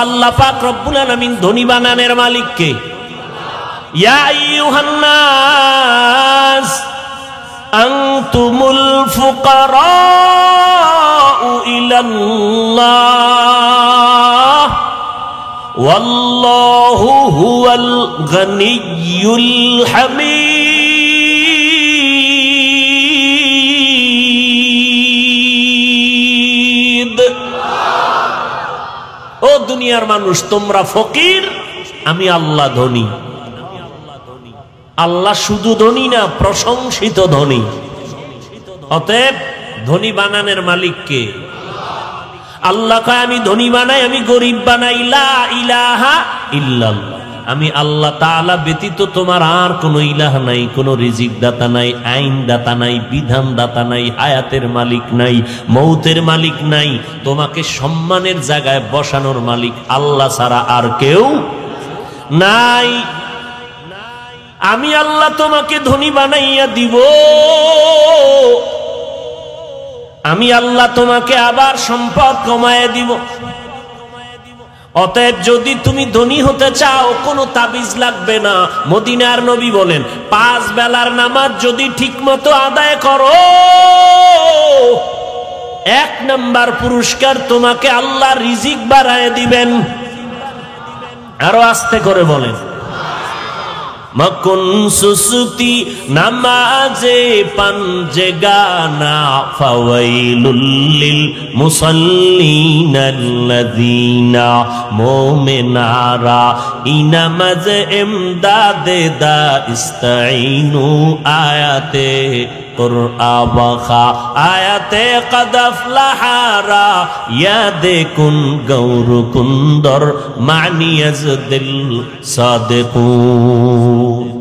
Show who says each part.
Speaker 1: আল্লাহ পাক রব্বুল আলামিন ধনী বানানোর মালিক কে? ইয়া আইয়ুহান নাস আনতুমুল ফুকারাউ ইলাল্লাহ ওয়াল্লাহু হুয়াল গনিয়্যুল হামিদ। ও দুনিয়ার মানুষ, তোমরা ফকির, আমি আল্লাহ ধনী। আল্লাহ শুধু ধনী না, প্রশংসিত ধনী। অতএব ধনী বানানোর মালিক কে? আল্লাহ কয় আমি ধনী বানাই, আমি গরিব বানাই। লা ইলাহা ইল্লাল্লাহ, আমি আল্লাহ তাআলা ব্যতীত তোমার আর কোনো ইলাহ নাই, কোনো রিজিক দাতা নাই, আইন দাতা নাই, বিধান দাতা নাই, হায়াতের মালিক নাই, মৌতের মালিক নাই, তোমাকে সম্মানের জায়গায় বসানোর মালিক আল্লাহ ছাড়া আর কেউ নাই। আমি আল্লাহ তোমাকে ধনী বানাইয়া দিব, আমি আল্লাহ তোমাকে আবার সম্পদ কমাইয়া দিব। অতএব যদি তুমি ধনী হতে চাও, কোনো তাবিজ লাগবে না। মদিনার নবী বলেন, 5 বেলার নামাজ যদি ঠিক মতো আদায় করো, 1 নাম্বার পুরস্কার তোমাকে আল্লাহ রিজিক বাড়ায় দিবেন। আরো আস্তে করে বলেন, মকুন সুসুতি নামাজে পাঞ্জে গানা ফাওয়াইলুল লিল মুসাল্লিনাল্লাযীনা মুমিনারা ইনামাজ ইমদাদে দা ইস্তাইনু আয়াতে কুরআবাখা আয়াতে কদ আফলাহারা ইয়াদে কুন গৌর কুন্দর মানিয়াজ দিল সাদিকুন।